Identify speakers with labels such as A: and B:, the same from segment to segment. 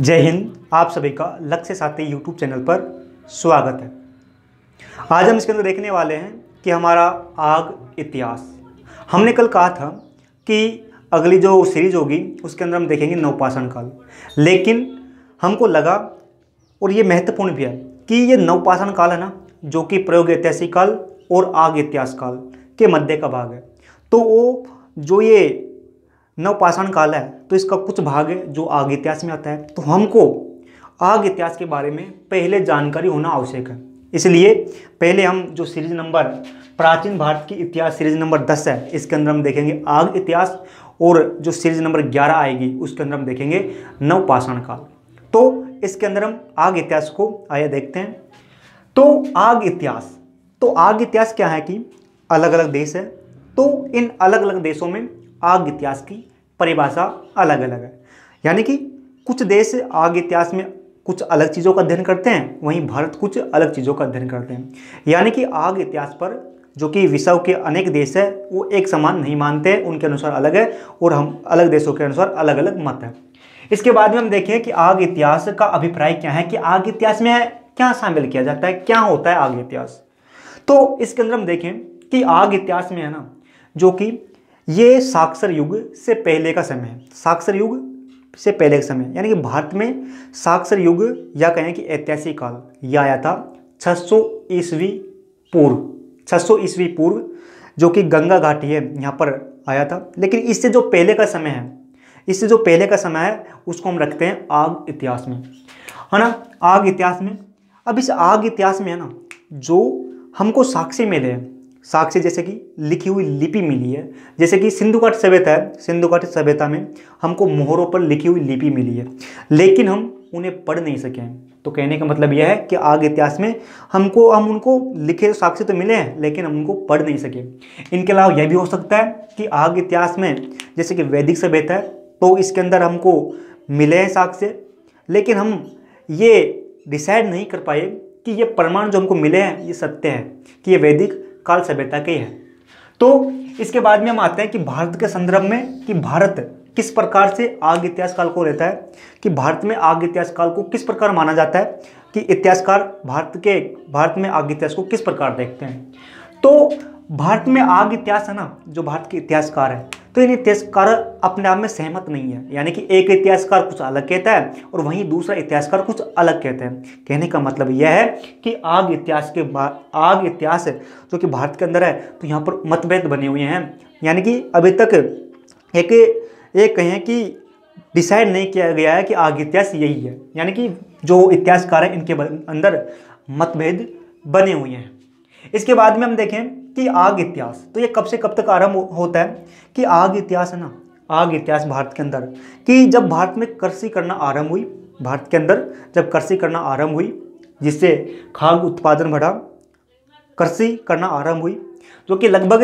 A: जय हिंद। आप सभी का लक्ष्य साथी यूट्यूब चैनल पर स्वागत है। आज हम इसके अंदर देखने वाले हैं कि हमारा आग इतिहास। हमने कल कहा था कि अगली जो सीरीज होगी उसके अंदर हम देखेंगे नवपाषाण काल, लेकिन हमको लगा और ये महत्वपूर्ण भी है कि ये नवपाषाण काल है ना, जो कि प्रयोग ऐतिहासिक काल और आग इतिहास काल के मध्य का भाग है। तो वो जो ये नवपाषाण काल है तो इसका कुछ भाग है जो आग इतिहास में आता है। तो हमको आग इतिहास के बारे में पहले जानकारी होना आवश्यक है। इसलिए पहले हम जो सीरीज नंबर प्राचीन भारत की इतिहास सीरीज नंबर 10 है, इसके अंदर हम देखेंगे आग इतिहास, और जो सीरीज नंबर 11 आएगी उसके अंदर हम देखेंगे नवपाषाण काल। तो इसके अंदर हम आग इतिहास को आइए देखते हैं। तो आग इतिहास क्या है कि अलग अलग देश है, तो इन अलग अलग देशों में आग इतिहास की परिभाषा अलग अलग है। यानी कि कुछ देश आग इतिहास में कुछ अलग चीज़ों का अध्ययन करते हैं, वहीं भारत कुछ अलग चीज़ों का अध्ययन करते हैं। यानी कि आग इतिहास पर जो कि विश्व के अनेक देश है वो एक समान नहीं मानते हैं, उनके अनुसार अलग है, और हम अलग देशों के अनुसार अलग अलग मत है। इसके बाद में हम देखें कि आग इतिहास का अभिप्राय क्या है, कि आग इतिहास में क्या शामिल किया जाता है, क्या होता है आग इतिहास। तो इसके अंदर हम देखें कि आग इतिहास में है ना, जो कि ये साक्षर युग से पहले का समय है। साक्षर युग से पहले का समय यानी कि भारत में साक्षर युग या कहें कि ऐतिहासिक काल यह आया था 600 ईस्वी पूर्व, जो कि गंगा घाटी है यहाँ पर आया था। लेकिन इससे जो पहले का समय है उसको हम रखते हैं आग इतिहास में, है ना। आग इतिहास में, अब इस आग इतिहास में है ना, जो हमको साक्ष्य मिले हैं, साक्ष्य जैसे कि लिखी हुई लिपि मिली है, जैसे कि सिंधु घाटी सभ्यता है, सिंधु घाटी सभ्यता में हमको मोहरों पर लिखी हुई लिपि मिली है, लेकिन हम उन्हें पढ़ नहीं सके हैं। तो कहने का मतलब यह है कि आग इतिहास में हम उनको लिखे साक्ष्य तो मिले हैं, लेकिन हम उनको पढ़ नहीं सके। इनके अलावा यह भी हो सकता है कि आग इतिहास में जैसे कि वैदिक सभ्यता है, तो इसके अंदर हमको मिले हैं साक्ष्य, लेकिन हम ये डिसाइड नहीं कर पाए कि ये प्रमाण जो हमको मिले हैं ये सत्य है, कि ये वैदिक काल सभ्यता के है। तो इसके बाद में हम आते हैं कि भारत के संदर्भ में, कि भारत किस प्रकार से आग इतिहास काल को लेता है, कि भारत में आग इतिहास काल को किस प्रकार माना जाता है, कि इतिहासकार भारत में आग इतिहास को किस प्रकार देखते हैं। तो भारत में आग इतिहास है ना, जो भारत के इतिहासकार है, तो इन इतिहासकार अपने आप में सहमत नहीं है। यानी कि एक इतिहासकार कुछ अलग कहता है और वहीं दूसरा इतिहासकार कुछ अलग कहते हैं। कहने का मतलब यह है कि आग इतिहास है जो कि भारत के अंदर है, तो यहाँ पर मतभेद बने हुए हैं। यानी कि अभी तक एक कहें कि डिसाइड नहीं किया गया है कि आग इतिहास यही है। यानी कि जो इतिहासकार है इनके अंदर मतभेद बने हुए हैं। इसके बाद में हम देखें कि आग इतिहास, तो ये कब से कब तक आरंभ होता है, कि आग इतिहास है ना, आग इतिहास भारत के अंदर, कि जब भारत में कृषि करना आरंभ हुई, भारत के अंदर जब कृषि करना आरंभ हुई, जिससे खाद्य उत्पादन बढ़ा, कृषि करना आरंभ हुई, जो कि लगभग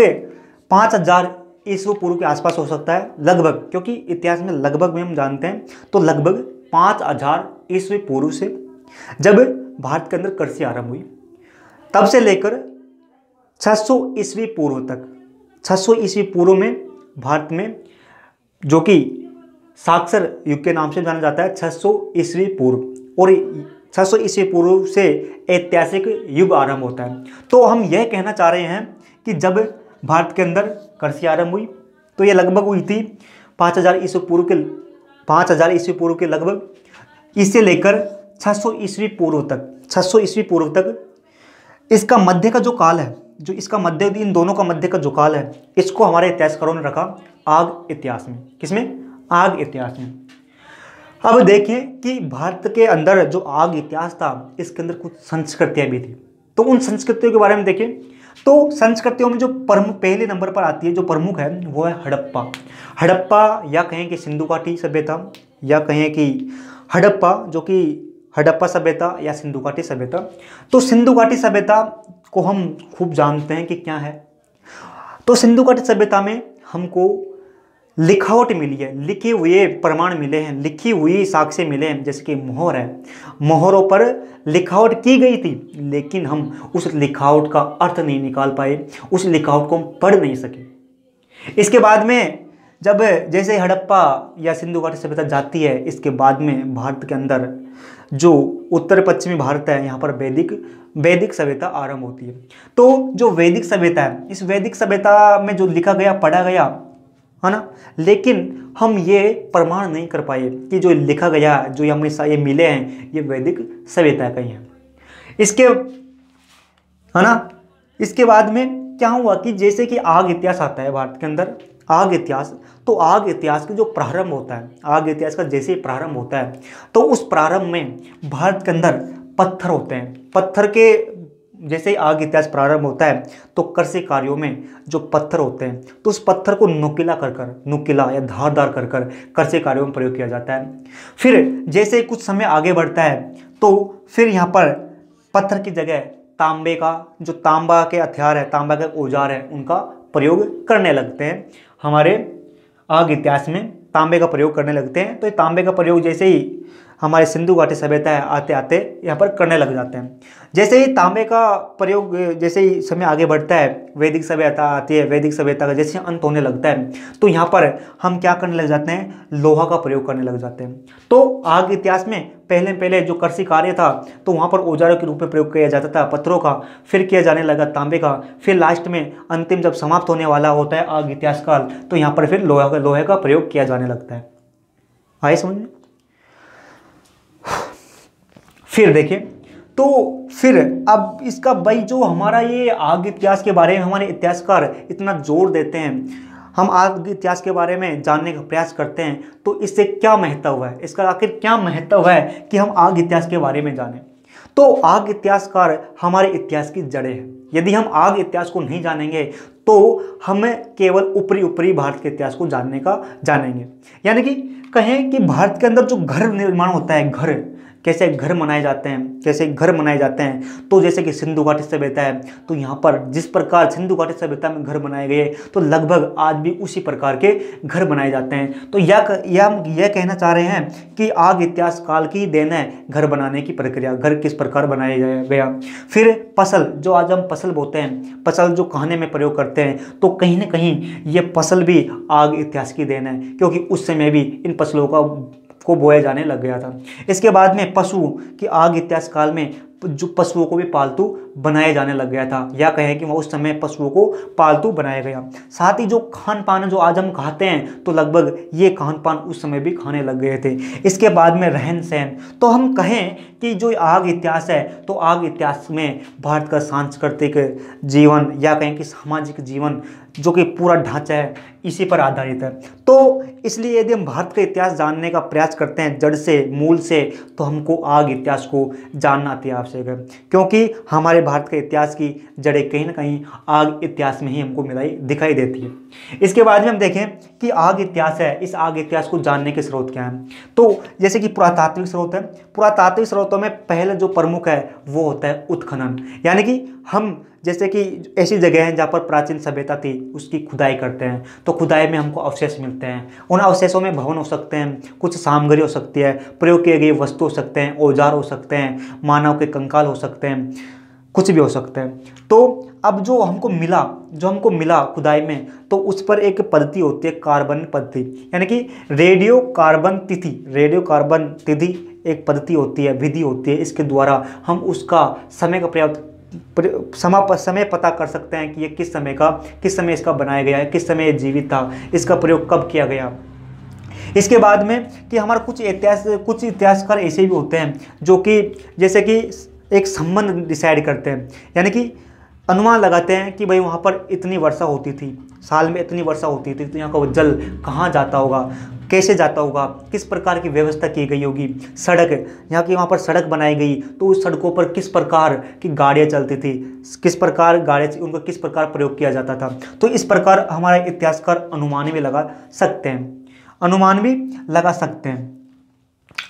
A: 5000 ईस्वी पूर्व के आसपास हो सकता है, लगभग, क्योंकि इतिहास में लगभग में हम जानते हैं, तो लगभग 5000 ईस्वी पूर्व से जब भारत के अंदर कृषि आरंभ हुई, तब से लेकर 600 ईस्वी पूर्व तक, 600 ईस्वी पूर्व में भारत में, जो कि साक्षर युग के नाम से जाना जाता है, 600 ईस्वी पूर्व, और 600 ईस्वी पूर्व से ऐतिहासिक युग आरंभ होता है। तो हम यह कहना चाह रहे हैं कि जब भारत के अंदर कृषि आरंभ हुई तो यह लगभग हुई थी 5000 ईस्वी पूर्व के लगभग, इससे लेकर 600 ईस्वी पूर्व तक इसका मध्य का जो काल है, जो इसका मध्य, इन दोनों का मध्य का जो काल है, इसको हमारे इतिहासकारों ने रखा आग इतिहास में। किसमें? आग इतिहास में। अब देखें कि भारत के अंदर जो आग इतिहास था, इसके अंदर कुछ संस्कृतियां भी थी। तो उन संस्कृतियों के बारे में देखें तो संस्कृतियों में जो पहले नंबर पर आती है, जो प्रमुख है, वो है हड़प्पा, या कहें कि सिंधु घाटी सभ्यता, या कहें कि हड़प्पा सभ्यता या सिंधु घाटी सभ्यता। तो सिंधु घाटी सभ्यता को हम खूब जानते हैं कि क्या है। तो सिंधु घाटी सभ्यता में हमको लिखावट मिली है, लिखे हुए प्रमाण मिले हैं, लिखी हुई साक्ष्य मिले हैं, जैसे कि मोहर है, मोहरों पर लिखावट की गई थी, लेकिन हम उस लिखावट का अर्थ नहीं निकाल पाए, उस लिखावट को हम पढ़ नहीं सके। इसके बाद में जब जैसे हड़प्पा या सिंधु घाटी सभ्यता जाती है, इसके बाद में भारत के अंदर जो उत्तर पश्चिमी भारत है, यहाँ पर वैदिक सभ्यता आरंभ होती है। तो जो वैदिक सभ्यता है, इस वैदिक सभ्यता में जो लिखा गया, पढ़ा गया है ना, लेकिन हम ये प्रमाण नहीं कर पाए कि जो लिखा गया, जो हमें ये मिले हैं, ये वैदिक सभ्यता का ही है। इसके है ना, इसके बाद में क्या हुआ कि जैसे कि आग इतिहास आता है भारत के अंदर, आग इतिहास, तो आग इतिहास का जो प्रारंभ होता है, आग इतिहास का जैसे ही प्रारंभ होता है, तो उस प्रारंभ में भारत के अंदर पत्थर होते हैं। पत्थर के जैसे ही आग इतिहास प्रारंभ होता है, तो कृषि कार्यों में जो पत्थर होते हैं, तो उस पत्थर को नुकीला या धारदार कर कृषि कार्यों में प्रयोग किया जाता है। फिर जैसे कुछ समय आगे बढ़ता है, तो फिर यहाँ पर पत्थर की जगह तांबे का, जो तांबा के हथियार है, तांबा के औजार है, उनका प्रयोग करने लगते हैं। हमारे आग इतिहास में तांबे का प्रयोग करने लगते हैं। तो ये तांबे का प्रयोग जैसे ही हमारे सिंधु घाटी सभ्यता है, आते आते यहाँ पर करने लग जाते हैं। जैसे ही तांबे का प्रयोग, जैसे ही समय आगे बढ़ता है, वैदिक सभ्यता आती है, वैदिक सभ्यता का जैसे अंत होने लगता है, तो यहाँ पर हम क्या करने लग जाते हैं, लोहा का प्रयोग करने लग जाते हैं। तो आग इतिहास में पहले जो कृषि कार्य था, तो वहाँ पर औजारों के रूप में प्रयोग किया जाता था पत्थरों का, फिर किया जाने लगा तांबे का, फिर लास्ट में अंतिम जब समाप्त होने वाला होता है आग इतिहास काल, तो यहाँ पर फिर लोहे का प्रयोग किया जाने लगता है। आए समझ में? फिर देखिए, तो फिर अब इसका भाई जो हमारा ये आग इतिहास के बारे में हमारे इतिहासकार इतना जोर देते हैं, हम आग इतिहास के बारे में जानने का प्रयास करते हैं, तो इससे क्या महत्व है, इसका आखिर क्या महत्व है कि हम आग इतिहास के बारे में जानें। तो आग इतिहासकार हमारे इतिहास की जड़ें हैं। यदि हम आग इतिहास को नहीं जानेंगे, तो हमें केवल ऊपरी भारत के इतिहास को जानेंगे। यानी कि कहें कि भारत के अंदर जो घर निर्माण होता है, कैसे घर बनाए जाते हैं, तो जैसे कि सिंधु घाटी सभ्यता है, तो यहाँ पर जिस प्रकार सिंधु घाटी सभ्यता में घर बनाए गए, तो लगभग आज भी उसी प्रकार के घर बनाए जाते हैं। तो यह कहना चाह रहे हैं कि आग इतिहास काल की देन है घर बनाने की प्रक्रिया, घर किस प्रकार बनाया गया। फिर फसल, जो आज हम फसल बोते हैं, फसल जो खाने में प्रयोग करते हैं, तो कहीं ना कहीं ये फसल भी आग इतिहास की देन है, क्योंकि उस समय भी इन फसलों को बोया जाने लग गया था। इसके बाद में पशु की आग इतिहास काल में जो पशुओं को भी पालतू बनाया जाने लग गया था, या कहें कि उस समय पशुओं को पालतू बनाया गया। साथ ही जो खान पान जो आज हम खाते हैं, तो लगभग ये खान पान उस समय भी खाने लग गए थे। इसके बाद में रहन सहन, तो हम कहें कि जो आग इतिहास है, तो आग इतिहास में भारत का सांस्कृतिक जीवन, या कहें कि सामाजिक जीवन, जो कि पूरा ढांचा है, इसी पर आधारित है। तो इसलिए यदि हम भारत का इतिहास जानने का प्रयास करते हैं जड़ से, मूल से, तो हमको आग इतिहास को जानना अति आवश्यक है, क्योंकि हमारे भारत के इतिहास की जड़ें कहीं ना कहीं आग इतिहास में ही हमको दिखाई देती है। इसके बाद में हम देखें कि आग इतिहास है, इस आग इतिहास को जानने के स्रोत क्या हैं। तो जैसे कि पुरातात्विक स्रोत है, पुरातात्विक स्रोतों में पहले जो प्रमुख है वो होता है उत्खनन। यानी कि हम जैसे कि ऐसी जगह हैं जहाँ पर प्राचीन सभ्यता थी, उसकी खुदाई करते हैं, तो खुदाई में हमको अवशेष मिलते हैं। उन अवशेषों में भवन हो सकते हैं, कुछ सामग्री हो सकती है, प्रयोग किए गए वस्तु हो सकते हैं, औजार हो सकते हैं, मानव के कंकाल हो सकते हैं, कुछ भी हो सकते हैं। तो अब जो हमको मिला खुदाई में, तो उस पर एक पद्धति होती है, कार्बन पद्धति, यानी कि रेडियो कार्बन तिथि एक पद्धति होती है, विधि होती है। इसके द्वारा हम उसका समय का समय पता कर सकते हैं कि ये किस समय इसका बनाया गया है, किस समय ये जीवित था, इसका प्रयोग कब किया गया। इसके बाद में कि हमारा कुछ इतिहासकार ऐसे भी होते हैं जो कि जैसे कि एक संबंध डिसाइड करते हैं, यानी कि अनुमान लगाते हैं कि भाई वहाँ पर इतनी वर्षा होती थी, साल में इतनी वर्षा होती थी, तो यहाँ का जल कहाँ जाता होगा, कैसे जाता होगा, किस प्रकार की व्यवस्था की गई होगी। सड़क, यहाँ की वहाँ पर सड़क बनाई गई, तो उस सड़कों पर किस प्रकार की गाड़ियाँ चलती थी, उनका किस प्रकार प्रयोग किया जाता था। तो इस प्रकार हमारे इतिहासकार अनुमान भी लगा सकते हैं।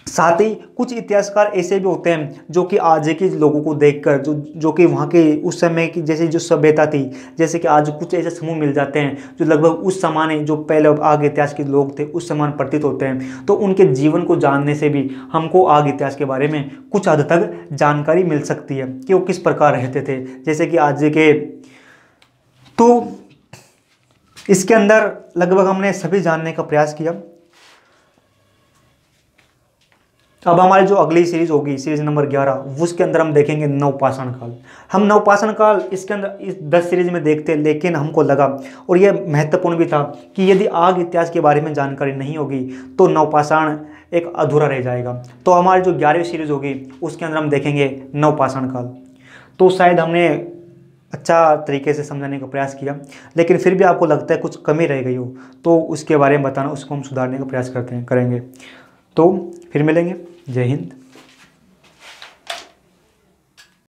A: साथ ही कुछ इतिहासकार ऐसे भी होते हैं जो कि आज के लोगों को देखकर, जो कि वहाँ के उस समय की जैसे जो सभ्यता थी, जैसे कि आज कुछ ऐसे समूह मिल जाते हैं जो लगभग उस समान, जो पहले आग इतिहास के लोग थे उस समान प्रतीत होते हैं। तो उनके जीवन को जानने से भी हमको आग इतिहास के बारे में कुछ हद तक जानकारी मिल सकती है कि वो किस प्रकार रहते थे। जैसे कि आज के, तो इसके अंदर लगभग हमने सभी जानने का प्रयास किया। अब हमारी जो अगली सीरीज होगी, सीरीज नंबर 11, उसके अंदर हम देखेंगे नवपाषाण काल। हम नवपाषाण काल इसके अंदर इस 10 सीरीज में देखते हैं, लेकिन हमको लगा और यह महत्वपूर्ण भी था कि यदि आग इतिहास के बारे में जानकारी नहीं होगी तो नवपाषाण एक अधूरा रह जाएगा। तो हमारी जो 11वीं सीरीज होगी उसके अंदर हम देखेंगे नवपाषाण काल। तो शायद हमने अच्छा तरीके से समझाने का प्रयास किया, लेकिन फिर भी आपको लगता है कुछ कमी रह गई हो तो उसके बारे में बताना, उसको हम सुधारने का प्रयास करेंगे। तो फिर मिलेंगे। जय हिंद।